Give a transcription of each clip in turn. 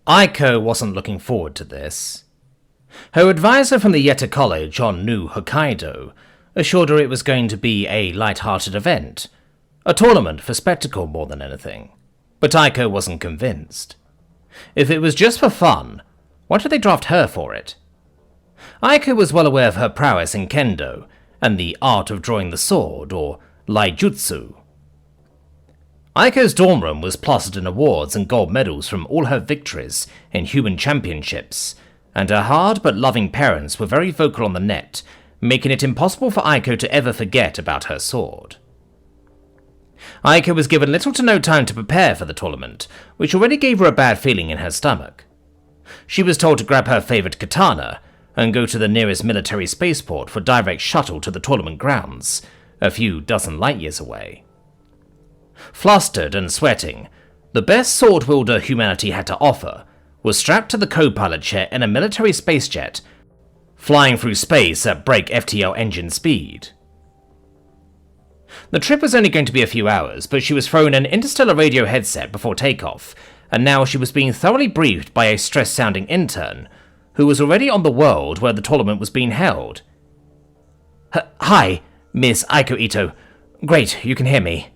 Aiko wasn't looking forward to this. Her advisor from the Yeta College on New Hokkaido assured her it was going to be a light-hearted event, a tournament for spectacle more than anything. But Aiko wasn't convinced. If it was just for fun, why did they draft her for it? Aiko was well aware of her prowess in kendo and the art of drawing the sword, or Laijutsu. Aiko's dorm room was plastered in awards and gold medals from all her victories in human championships, and her hard but loving parents were very vocal on the net, making it impossible for Aiko to ever forget about her sword. Aiko was given little to no time to prepare for the tournament, which already gave her a bad feeling in her stomach. She was told to grab her favourite katana and go to the nearest military spaceport for direct shuttle to the tournament grounds, a few dozen light years away. Flustered and sweating, the best sword wielder humanity had to offer was strapped to the co-pilot chair in a military space jet, flying through space at break FTL engine speed. The trip was only going to be a few hours, but she was thrown an Interstellar radio headset before takeoff, and now she was being thoroughly briefed by a stressed-sounding intern, who was already on the world where the tournament was being held. Hi, Miss Aiko Ito. Great, you can hear me.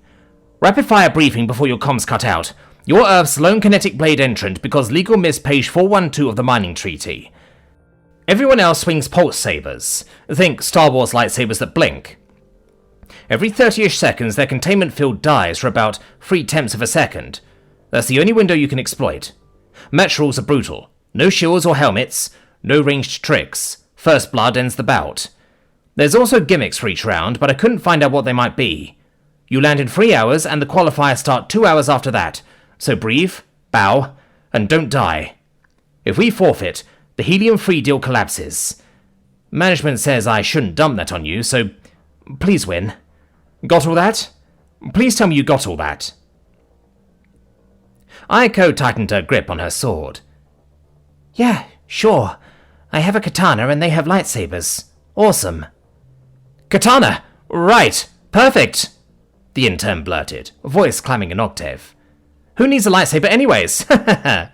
Rapid-fire briefing before your comms cut out. You're Earth's lone kinetic blade entrant because legal miss page 412 of the mining treaty. Everyone else swings pulse sabers. Think Star Wars lightsabers that blink. Every 30-ish seconds, their containment field dies for about 0.3 of a second. That's the only window you can exploit. Match rules are brutal. No shields or helmets, no ranged tricks. First blood ends the bout. There's also gimmicks for each round, but I couldn't find out what they might be. You land in 3 hours, and the qualifiers start 2 hours after that. So breathe, bow, and don't die. If we forfeit, the helium-free deal collapses. Management says I shouldn't dump that on you, so please win. Got all that? Please tell me you got all that. Aiko tightened her grip on her sword. Yeah, sure. I have a katana and they have lightsabers. Awesome. Katana! Right! Perfect! The intern blurted, voice climbing an octave. Who needs a lightsaber anyways? The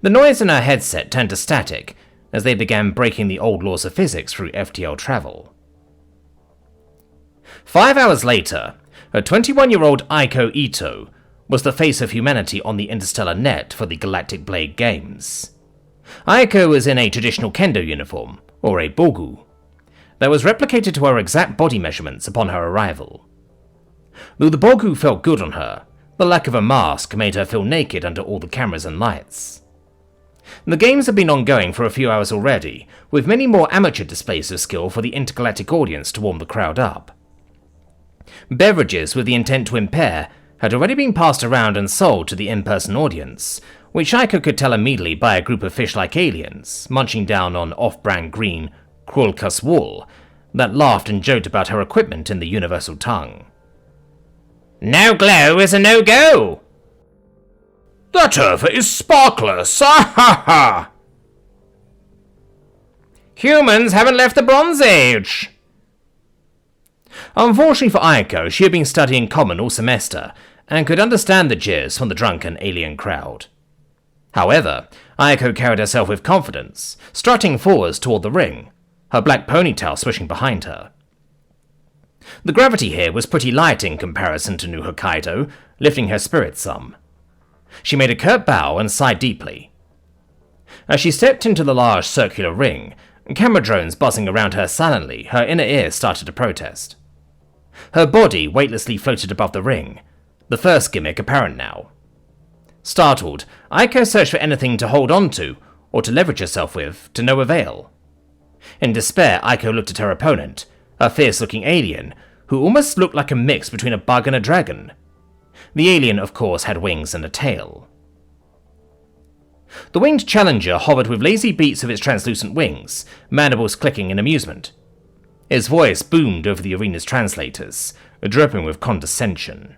noise in her headset turned to static as they began breaking the old laws of physics through FTL travel. 5 hours later, a 21-year-old Aiko Ito was the face of humanity on the Interstellar net for the Galactic Blade Games. Aiko was in a traditional kendo uniform, or a bogu, that was replicated to her exact body measurements upon her arrival. Though the bogu felt good on her, the lack of a mask made her feel naked under all the cameras and lights. The games had been ongoing for a few hours already, with many more amateur displays of skill for the intergalactic audience to warm the crowd up. Beverages with the intent to impair had already been passed around and sold to the in-person audience, which Aiko could tell immediately by a group of fish-like aliens, munching down on off-brand green Krulkus wool, that laughed and joked about her equipment in the universal tongue. No glow is a no-go! That Earth is sparkless, ha ha ha! Humans haven't left the Bronze Age! Unfortunately for Aiko, she had been studying common all semester, and could understand the jeers from the drunken alien crowd. However, Aiko carried herself with confidence, strutting forwards toward the ring, her black ponytail swishing behind her. The gravity here was pretty light in comparison to New Hokkaido, lifting her spirits some. She made a curt bow and sighed deeply. As she stepped into the large circular ring, camera drones buzzing around her silently, her inner ear started to protest. Her body weightlessly floated above the ring, the first gimmick apparent now. Startled, Aiko searched for anything to hold on to, or to leverage herself with, to no avail. In despair, Aiko looked at her opponent, a fierce-looking alien, who almost looked like a mix between a bug and a dragon. The alien, of course, had wings and a tail. The winged challenger hovered with lazy beats of its translucent wings, mandibles clicking in amusement. His voice boomed over the arena's translators, dripping with condescension.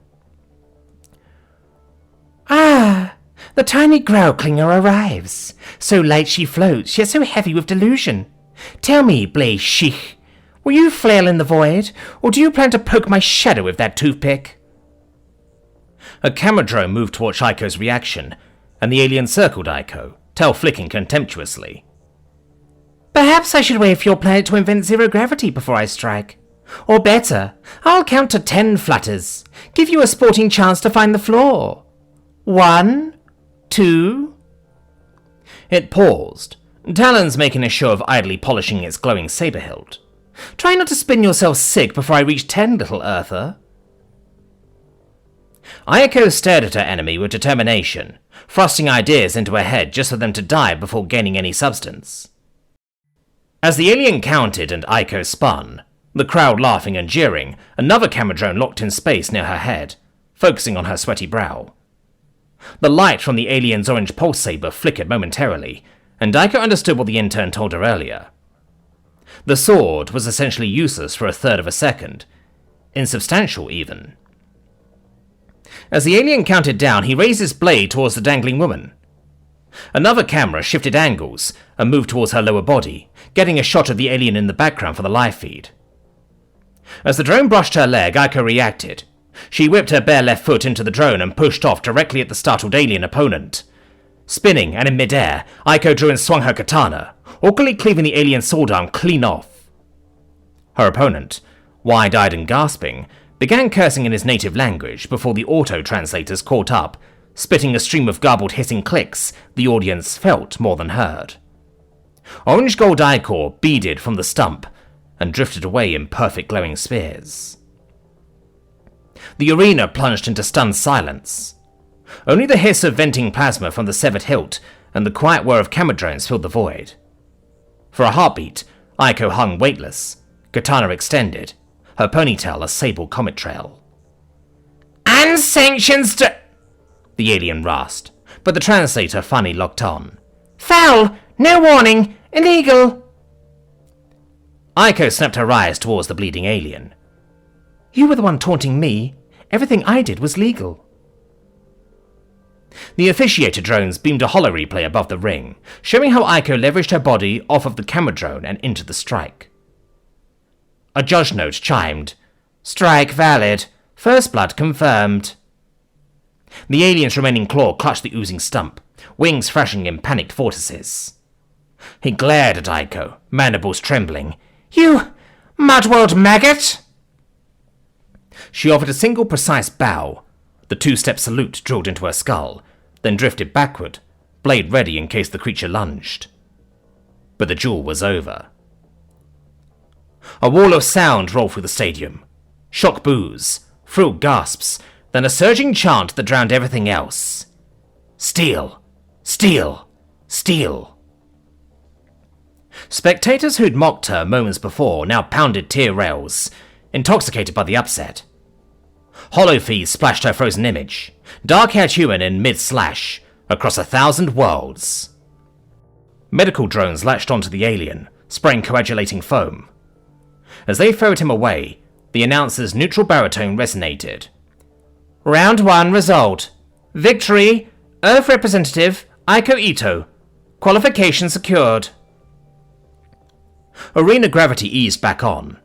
Ah, the tiny Growlklinger arrives. So light she floats, yet so heavy with delusion. Tell me, Blaze Sheikh, will you flail in the void, or do you plan to poke my shadow with that toothpick? A camera drone moved towards Aiko's reaction, and the alien circled Aiko, tail flicking contemptuously. Perhaps I should wait for your planet to invent zero gravity before I strike. Or better, I'll count to 10 flutters, give you a sporting chance to find the flaw. 1, 2... It paused, talons making a show of idly polishing its glowing saber hilt. Try not to spin yourself sick before I reach 10, little Earther. Aiko stared at her enemy with determination, thrusting ideas into her head just for them to die before gaining any substance. As the alien counted and Aiko spun, the crowd laughing and jeering, another camera drone locked in space near her head, focusing on her sweaty brow. The light from the alien's orange pulse saber flickered momentarily, and Aiko understood what the intern told her earlier. The sword was essentially useless for a third of a second, insubstantial even. As the alien counted down, he raised his blade towards the dangling woman. Another camera shifted angles and moved towards her lower body, getting a shot of the alien in the background for the live feed. As the drone brushed her leg, Aiko reacted. She whipped her bare left foot into the drone and pushed off directly at the startled alien opponent. Spinning and in midair, Aiko drew and swung her katana, awkwardly cleaving the alien's sword arm clean off. Her opponent, wide-eyed and gasping, began cursing in his native language before the auto-translators caught up, spitting a stream of garbled hissing clicks the audience felt more than heard. Orange-gold ichor beaded from the stump and drifted away in perfect glowing spheres. The arena plunged into stunned silence. Only the hiss of venting plasma from the severed hilt and the quiet whir of camera drones filled the void. For a heartbeat, Aiko hung weightless, katana extended, her ponytail a sable comet trail. Unsanctioned the alien rasped, but the translator finally locked on. Foul! No warning! Illegal! Aiko snapped her eyes towards the bleeding alien. You were the one taunting me. Everything I did was legal. The officiator drones beamed a holo replay above the ring, showing how Aiko leveraged her body off of the camera drone and into the strike. A judge note chimed. Strike valid. First blood confirmed. The alien's remaining claw clutched the oozing stump, wings thrashing in panicked vortices. He glared at Aiko, mandibles trembling. You mudworld maggot! She offered a single precise bow, the two-step salute drilled into her skull, then drifted backward, blade ready in case the creature lunged. But the duel was over. A wall of sound rolled through the stadium. Shock boos, thrilled gasps, then a surging chant that drowned everything else. Steel! Steel! Steel! Spectators who'd mocked her moments before now pounded tier rails, intoxicated by the upset. Holofees splashed her frozen image, dark-haired human in mid-slash, across 1,000 worlds. Medical drones latched onto the alien, spraying coagulating foam. As they ferried him away, the announcer's neutral baritone resonated. Round 1 result. Victory, Earth representative Aiko Ito. Qualification secured. Arena gravity eased back on.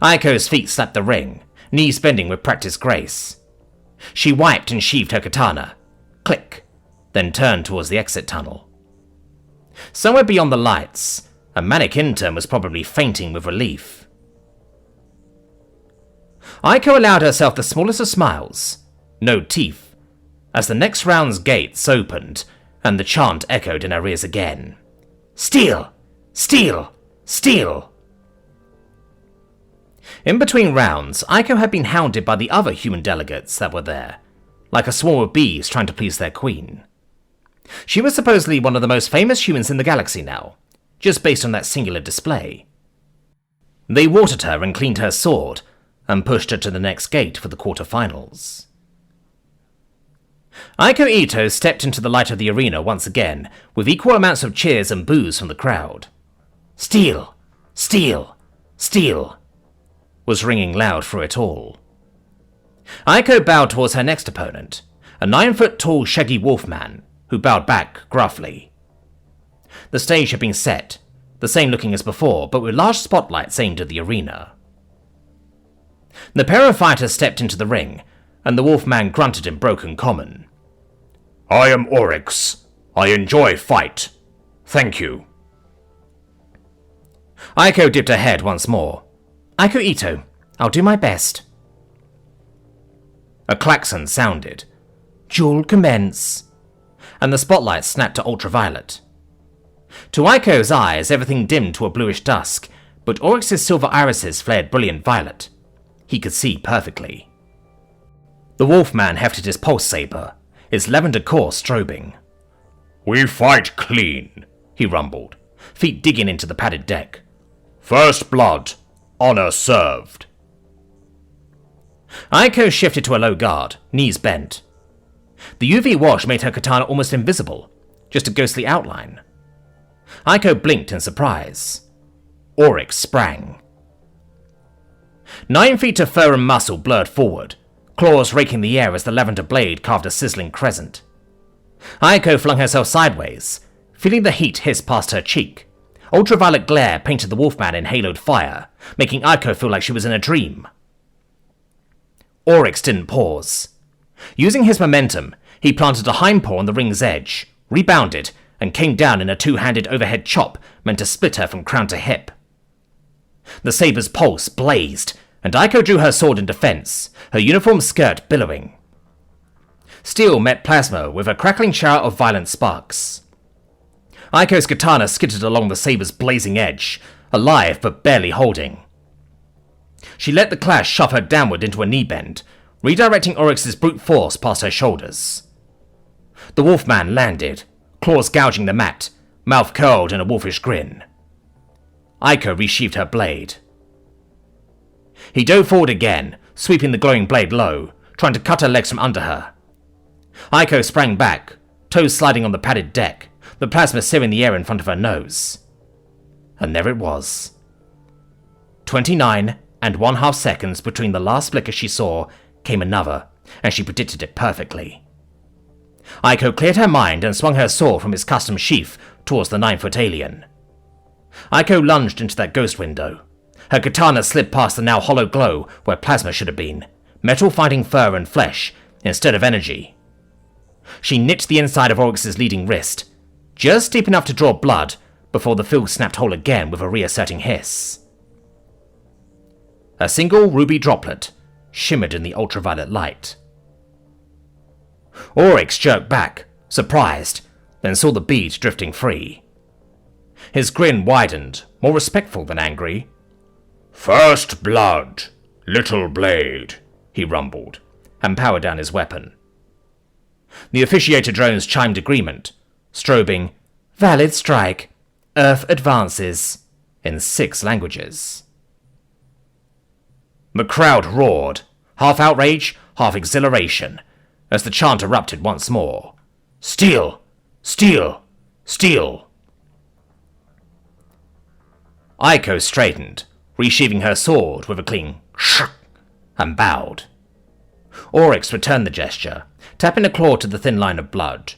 Aiko's feet slapped the ring, knees bending with practiced grace. She wiped and sheathed her katana. Click, then turned towards the exit tunnel. Somewhere beyond the lights, a manic intern was probably fainting with relief. Aiko allowed herself the smallest of smiles, no teeth, as the next round's gates opened and the chant echoed in her ears again. Steel! Steel! Steel! In between rounds, Aiko had been hounded by the other human delegates that were there, like a swarm of bees trying to please their queen. She was supposedly one of the most famous humans in the galaxy now, just based on that singular display. They watered her and cleaned her sword, and pushed her to the next gate for the quarterfinals. Aiko Ito stepped into the light of the arena once again, with equal amounts of cheers and boos from the crowd. Steel! Steel! Steel! Was ringing loud through it all. Aiko bowed towards her next opponent, a 9-foot-tall shaggy wolfman, who bowed back gruffly. The stage had been set, the same looking as before, but with large spotlights aimed at the arena. The pair of fighters stepped into the ring, and the wolfman grunted in broken common. I am Oryx. I enjoy fight. Thank you. Aiko dipped her head once more. Aiko Ito, I'll do my best. A klaxon sounded. Duel commence. And the spotlight snapped to ultraviolet. To Aiko's eyes, everything dimmed to a bluish dusk, but Oryx's silver irises flared brilliant violet. He could see perfectly. The wolfman hefted his pulse saber, its lavender core strobing. We fight clean, he rumbled, feet digging into the padded deck. First blood, honor served. Aiko shifted to a low guard, knees bent. The UV wash made her katana almost invisible, just a ghostly outline. Aiko blinked in surprise. Oryx sprang. 9 feet of fur and muscle blurred forward, claws raking the air as the lavender blade carved a sizzling crescent. Aiko flung herself sideways, feeling the heat hiss past her cheek. Ultraviolet glare painted the wolfman in haloed fire, making Aiko feel like she was in a dream. Oryx didn't pause. Using his momentum, he planted a hindpaw on the ring's edge, rebounded, and came down in a two-handed overhead chop meant to split her from crown to hip. The saber's pulse blazed, and Aiko drew her sword in defense, her uniform skirt billowing. Steel met plasma with a crackling shower of violent sparks. Aiko's katana skittered along the saber's blazing edge, alive but barely holding. She let the clash shove her downward into a knee bend, redirecting Oryx's brute force past her shoulders. The wolfman landed, claws gouging the mat, mouth curled in a wolfish grin. Aiko resheathed her blade. He dove forward again, sweeping the glowing blade low, trying to cut her legs from under her. Aiko sprang back, toes sliding on the padded deck, the plasma searing the air in front of her nose. And there it was. 29 1/2 seconds between the last flicker she saw came another, and she predicted it perfectly. Aiko cleared her mind and swung her sword from its custom sheath towards the 9-foot alien. Aiko lunged into that ghost window. Her katana slid past the now hollow glow where plasma should have been, metal finding fur and flesh instead of energy. She nicked the inside of Oryx's leading wrist, just deep enough to draw blood before the field snapped whole again with a reasserting hiss. A single ruby droplet shimmered in the ultraviolet light. Oryx jerked back, surprised, then saw the bead drifting free. His grin widened, more respectful than angry. First blood, little blade, he rumbled, and powered down his weapon. The officiator drones chimed agreement, strobing, Valid strike, Earth advances, in 6 languages. The crowd roared, half outrage, half exhilaration, as the chant erupted once more. Steel! Steel! Steel! Aiko straightened, resheathing her sword with a clean shh, and bowed. Oryx returned the gesture, tapping a claw to the thin line of blood.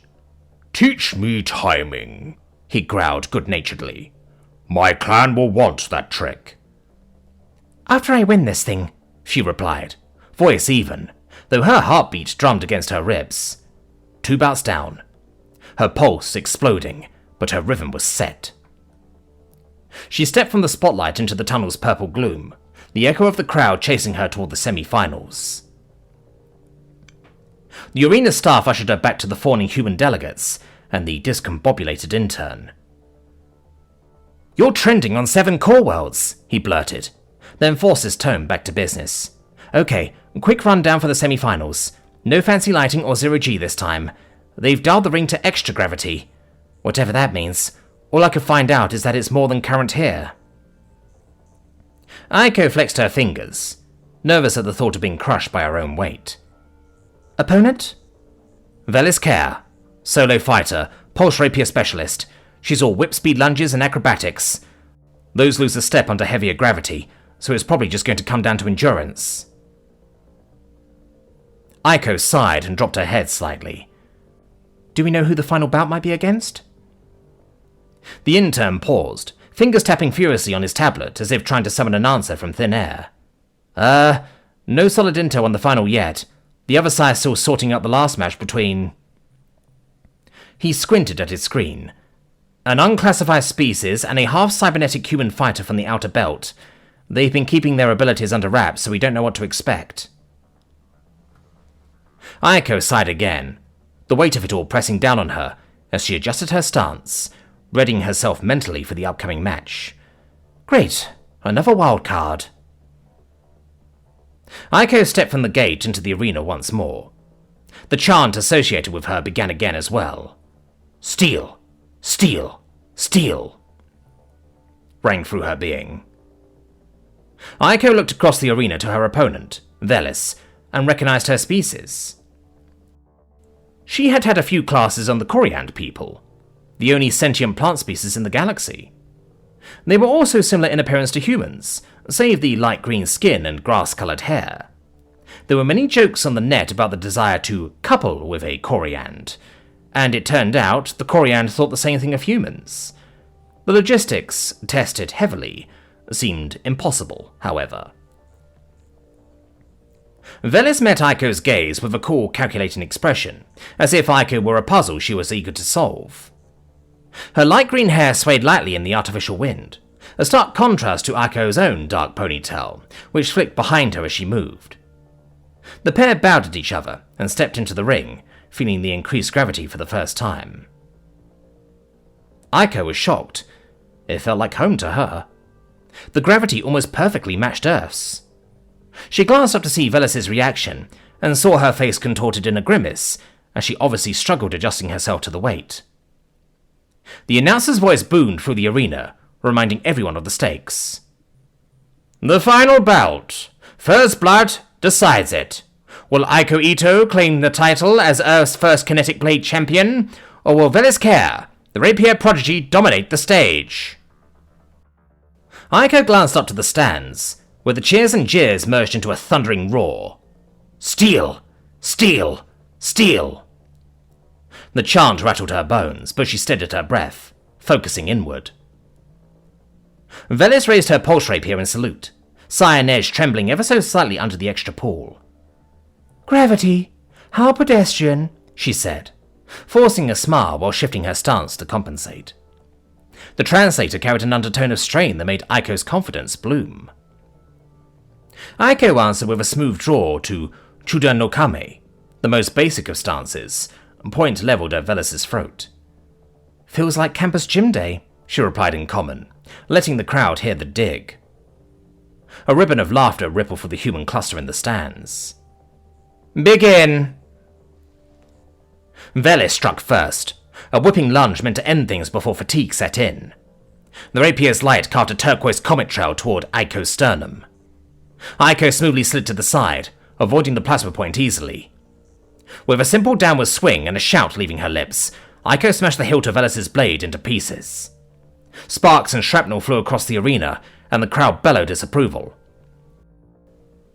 Teach me timing, he growled good-naturedly. My clan will want that trick. After I win this thing, she replied, voice even, though her heartbeat drummed against her ribs. 2 bouts down, her pulse exploding, but her rhythm was set. She stepped from the spotlight into the tunnel's purple gloom, the echo of the crowd chasing her toward the semi-finals. The arena staff ushered her back to the fawning human delegates and the discombobulated intern. You're trending on 7 core worlds, he blurted, then forced his tone back to business. Okay, quick rundown for the semi-finals. No fancy lighting or zero-G this time. They've dialed the ring to extra gravity. Whatever that means. All I could find out is that it's more than current here. Aiko flexed her fingers, nervous at the thought of being crushed by her own weight. Opponent? Velis Kerr, solo fighter, pulse rapier specialist. She's all whip speed lunges and acrobatics. Those lose a step under heavier gravity, so it's probably just going to come down to endurance. Aiko sighed and dropped her head slightly. Do we know who the final bout might be against? The intern paused, fingers tapping furiously on his tablet as if trying to summon an answer from thin air. No solid intel on the final yet. The other side still sorting out the last match between... He squinted at his screen. An unclassified species and a half-cybernetic human fighter from the Outer Belt. They've been keeping their abilities under wraps, so we don't know what to expect. Aiko sighed again, the weight of it all pressing down on her as she adjusted her stance, readying herself mentally for the upcoming match. Great, another wild card. Aiko stepped from the gate into the arena once more. The chant associated with her began again as well. Steal, steal, steal, rang through her being. Aiko looked across the arena to her opponent, Velis, and recognized her species. She had had a few classes on the Coriand people, the only sentient plant species in the galaxy. They were also similar in appearance to humans, save the light green skin and grass-coloured hair. There were many jokes on the net about the desire to couple with a Coriand, and it turned out the Coriand thought the same thing of humans. The logistics, tested heavily, seemed impossible, however. Velis met Aiko's gaze with a cool, calculating expression, as if Aiko were a puzzle she was eager to solve. Her light green hair swayed lightly in the artificial wind, a stark contrast to Aiko's own dark ponytail, which flicked behind her as she moved. The pair bowed at each other and stepped into the ring, feeling the increased gravity for the first time. Aiko was shocked. It felt like home to her. The gravity almost perfectly matched Earth's. She glanced up to see Velis's reaction, and saw her face contorted in a grimace, as she obviously struggled adjusting herself to the weight. The announcer's voice boomed through the arena, reminding everyone of the stakes. The final bout. First blood decides it. Will Aiko Ito claim the title as Earth's first kinetic blade champion, or will Velis Care, the rapier prodigy, dominate the stage? Aiko glanced up to the stands, where the cheers and jeers merged into a thundering roar. Steal! Steal! Steal! The chant rattled her bones, but she steadied her breath, focusing inward. Velis raised her pulse rapier in salute, Cyan edge trembling ever so slightly under the extra pull. Gravity! How pedestrian, she said, forcing a smile while shifting her stance to compensate. The translator carried an undertone of strain that made Aiko's confidence bloom. Aiko answered with a smooth draw to Chuda no Kame, the most basic of stances, point levelled at Velis's throat. Feels like campus gym day, she replied in common, letting the crowd hear the dig. A ribbon of laughter rippled through the human cluster in the stands. Begin! Velis struck first, a whipping lunge meant to end things before fatigue set in. The rapier's light carved a turquoise comet trail toward Aiko's sternum. Aiko smoothly slid to the side, avoiding the plasma point easily. With a simple downward swing and a shout leaving her lips, Aiko smashed the hilt of Velis's blade into pieces. Sparks and shrapnel flew across the arena, and the crowd bellowed disapproval.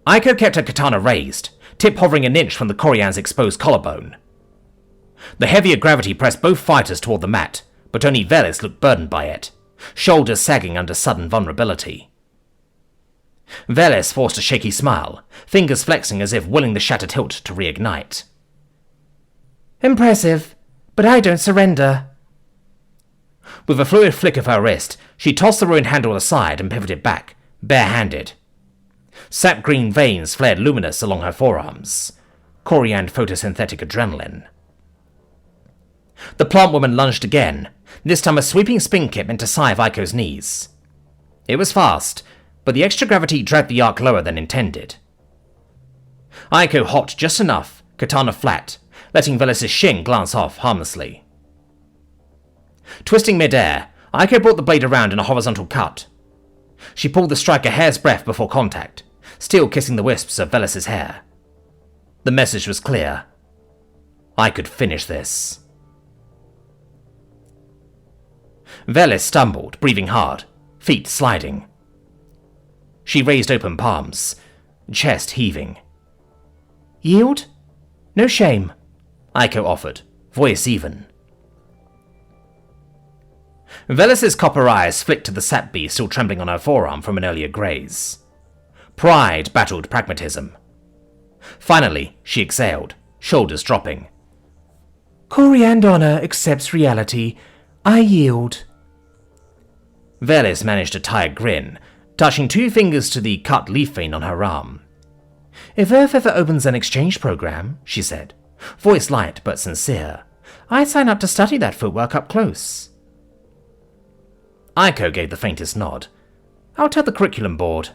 Aiko kept her katana raised, tip hovering an inch from the Coriand's exposed collarbone. The heavier gravity pressed both fighters toward the mat, but only Velis looked burdened by it, shoulders sagging under sudden vulnerability. Velis forced a shaky smile, fingers flexing as if willing the shattered hilt to reignite. Impressive, but I don't surrender. With a fluid flick of her wrist, she tossed the ruined handle aside and pivoted back, bare-handed. Sap green veins flared luminous along her forearms. Coriand photosynthetic adrenaline. The plant woman lunged again, this time a sweeping spin kick meant to sive Aiko's knees. It was fast, but the extra gravity dragged the arc lower than intended. Aiko hopped just enough, katana flat, letting Velis's shin glance off harmlessly. Twisting mid-air, Aiko brought the blade around in a horizontal cut. She pulled the strike a hair's breadth before contact, still kissing the wisps of Velis's hair. The message was clear. I could finish this. Velis stumbled, breathing hard, feet sliding. She raised open palms, chest heaving. Yield? No shame, Aiko offered, voice even. Velis's copper eyes flicked to the sap bee still trembling on her forearm from an earlier graze. Pride battled pragmatism. Finally, she exhaled, shoulders dropping. Coriandona accepts reality. I yield. Velis managed a tired grin, touching 2 fingers to the cut leaf vein on her arm. If Earth ever opens an exchange program, she said, voice light but sincere, I'd sign up to study that footwork up close. Aiko gave the faintest nod. I'll tell the curriculum board.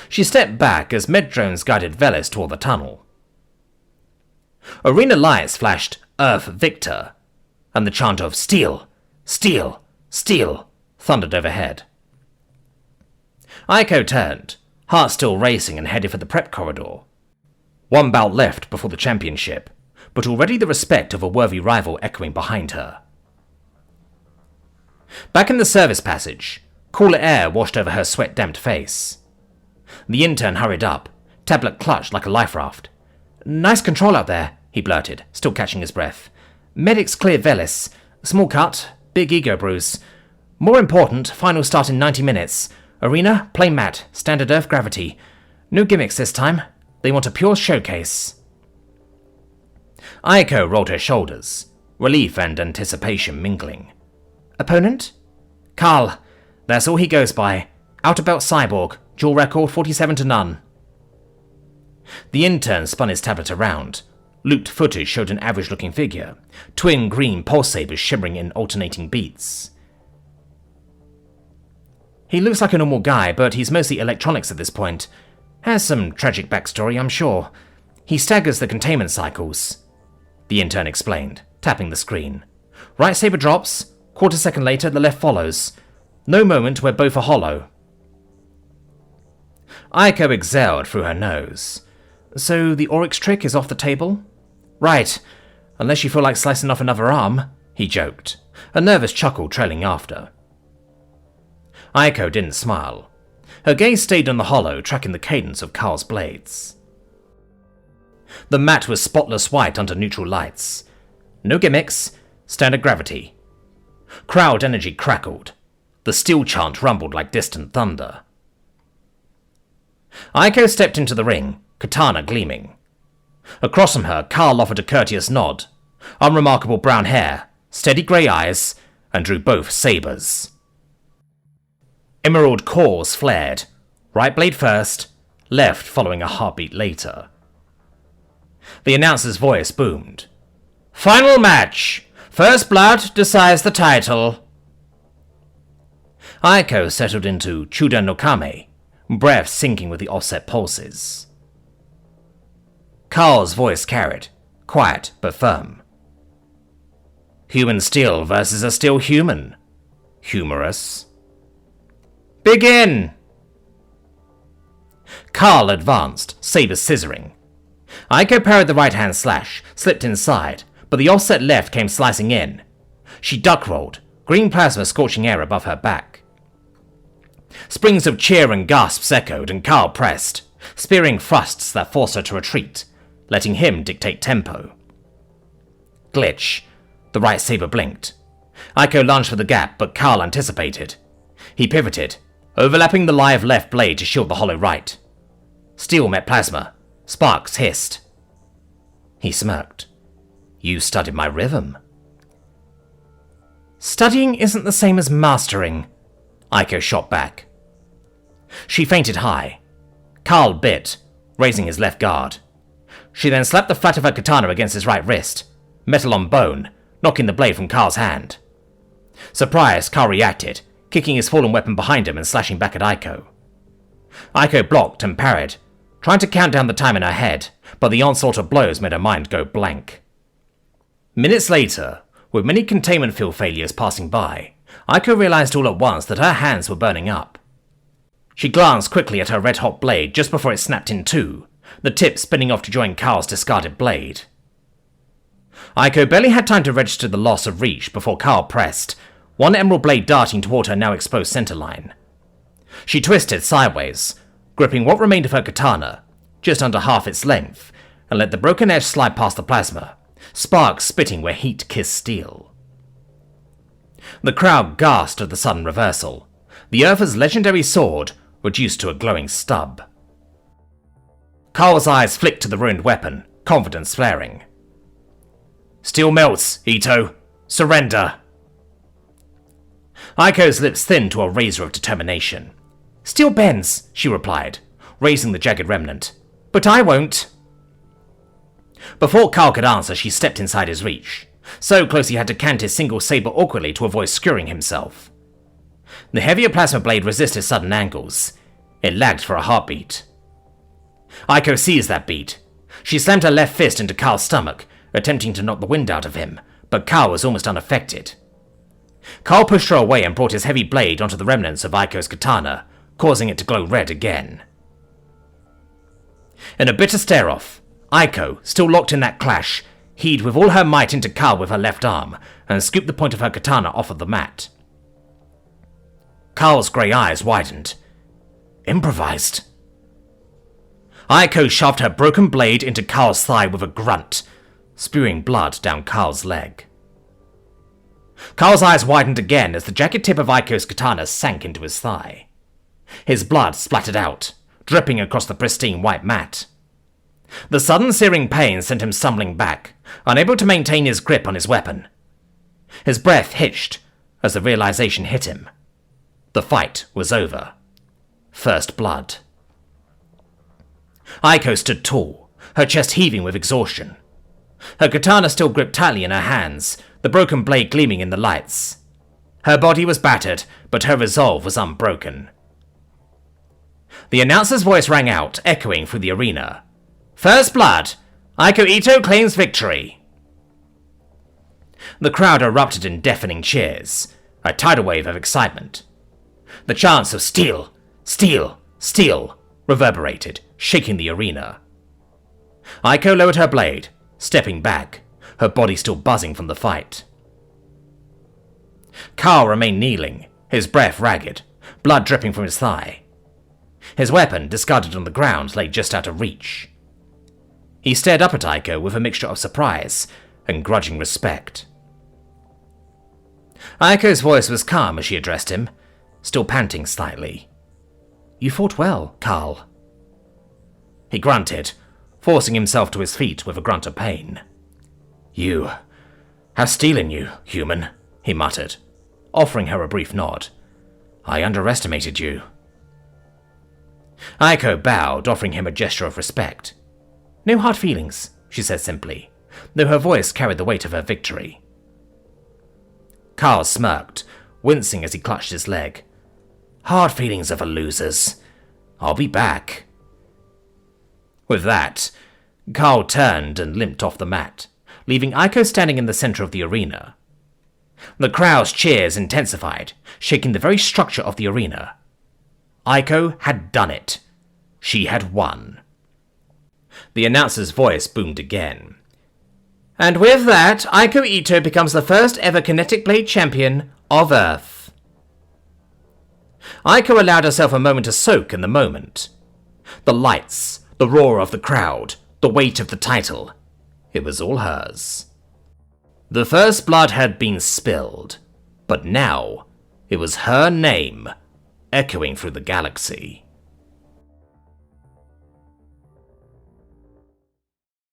She stepped back as med drones guided Velis toward the tunnel. Arena lights flashed Earth Victor, and the chant of Steel, Steel, Steel thundered overhead. Aiko turned, heart still racing, and headed for the prep corridor. 1 bout left before the championship, but already the respect of a worthy rival echoing behind her. Back in the service passage, cooler air washed over her sweat-damped face. The intern hurried up, tablet clutched like a life raft. Nice control out there, he blurted, still catching his breath. Medics cleared Velis. Small cut, big ego bruise. More important, final start in 90 minutes. Arena, plain mat, standard Earth gravity. No gimmicks this time. They want a pure showcase. Aiko rolled her shoulders, relief and anticipation mingling. Opponent? Carl. That's all he goes by. Outer belt cyborg, dual record 47-0. The intern spun his tablet around. Looped footage showed an average-looking figure, twin green pulse sabers shimmering in alternating beats. He looks like a normal guy, but he's mostly electronics at this point. Has some tragic backstory, I'm sure. He staggers the containment cycles. The intern explained, tapping the screen. Right saber drops, quarter second later the left follows. No moment where both are hollow. Aiko exhaled through her nose. So the Oryx trick is off the table? Right, unless you feel like slicing off another arm, he joked, a nervous chuckle trailing after. Aiko didn't smile. Her gaze stayed on the hollow, tracking the cadence of Carl's blades. The mat was spotless white under neutral lights. No gimmicks, standard gravity. Crowd energy crackled. The steel chant rumbled like distant thunder. Aiko stepped into the ring, katana gleaming. Across from her, Carl offered a courteous nod. Unremarkable brown hair, steady grey eyes, and drew both sabers. Emerald cores flared, right blade first, left following a heartbeat later. The announcer's voice boomed. Final match! First blood decides the title. Aiko settled into Chudan no Kame, breath syncing with the offset pulses. Carl's voice carried, quiet but firm. Human steel versus a steel human. Humorous. Begin! Carl advanced, saber scissoring. Aiko parried the right-hand slash, slipped inside, but the offset left came slicing in. She duck-rolled, green plasma scorching air above her back. Springs of cheer and gasps echoed, and Carl pressed, spearing thrusts that forced her to retreat, letting him dictate tempo. Glitch. The right saber blinked. Aiko lunged for the gap, but Carl anticipated. He pivoted, overlapping the live left blade to shield the hollow right. Steel met plasma. Sparks hissed. He smirked. You studied my rhythm. Studying isn't the same as mastering, Aiko shot back. She fainted high. Carl bit, raising his left guard. She then slapped the flat of her katana against his right wrist, metal on bone, knocking the blade from Carl's hand. Surprised, Carl reacted, kicking his fallen weapon behind him and slashing back at Aiko. Aiko blocked and parried, trying to count down the time in her head, but the onslaught of blows made her mind go blank. Minutes later, with many containment field failures passing by, Aiko realized all at once that her hands were burning up. She glanced quickly at her red-hot blade just before it snapped in two, the tip spinning off to join Carl's discarded blade. Aiko barely had time to register the loss of reach before Carl pressed, one emerald blade darting toward her now exposed centerline. She twisted sideways, gripping what remained of her katana, just under half its length, and let the broken edge slide past the plasma, sparks spitting where heat kissed steel. The crowd gasped at the sudden reversal, the Earther's legendary sword reduced to a glowing stub. Carl's eyes flicked to the ruined weapon, confidence flaring. "Steel melts, Ito. Surrender." Aiko's lips thinned to a razor of determination. "Steel bends," she replied, raising the jagged remnant. "But I won't." Before Carl could answer, she stepped inside his reach, so close he had to cant his single saber awkwardly to avoid skewering himself. The heavier plasma blade resisted sudden angles. It lagged for a heartbeat. Aiko seized that beat. She slammed her left fist into Carl's stomach, attempting to knock the wind out of him, but Carl was almost unaffected. Carl pushed her away and brought his heavy blade onto the remnants of Aiko's katana, causing it to glow red again. In a bitter stare-off, Aiko, still locked in that clash, heaved with all her might into Carl with her left arm and scooped the point of her katana off of the mat. Carl's grey eyes widened. Improvised. Aiko shoved her broken blade into Carl's thigh with a grunt, spewing blood down Carl's leg. Carl's eyes widened again as the jagged tip of Aiko's katana sank into his thigh. His blood splattered out, dripping across the pristine white mat. The sudden searing pain sent him stumbling back, unable to maintain his grip on his weapon. His breath hitched as the realization hit him. The fight was over. First blood. Aiko stood tall, her chest heaving with exhaustion. Her katana still gripped tightly in her hands, the broken blade gleaming in the lights. Her body was battered, but her resolve was unbroken. The announcer's voice rang out, echoing through the arena. "First blood! Aiko Ito claims victory!" The crowd erupted in deafening cheers, a tidal wave of excitement. The chants of "Steel! Steel! Steel!" reverberated, shaking the arena. Aiko lowered her blade, stepping back, her body still buzzing from the fight. Carl remained kneeling, his breath ragged, blood dripping from his thigh. His weapon, discarded on the ground, lay just out of reach. He stared up at Aiko with a mixture of surprise and grudging respect. Aiko's voice was calm as she addressed him, still panting slightly. "You fought well, Carl." He grunted, forcing himself to his feet with a grunt of pain. "You have steel in you, human," he muttered, offering her a brief nod. "I underestimated you." Aiko bowed, offering him a gesture of respect. "No hard feelings," she said simply, though her voice carried the weight of her victory. Carl smirked, wincing as he clutched his leg. "Hard feelings are for losers. I'll be back." With that, Carl turned and limped off the mat, leaving Aiko standing in the center of the arena. The crowd's cheers intensified, shaking the very structure of the arena. Aiko had done it. She had won. The announcer's voice boomed again. "And with that, Aiko Ito becomes the first ever kinetic blade champion of Earth." Aiko allowed herself a moment to soak in the moment. The lights, the roar of the crowd, the weight of the title. It was all hers. The first blood had been spilled, but now it was her name echoing through the galaxy.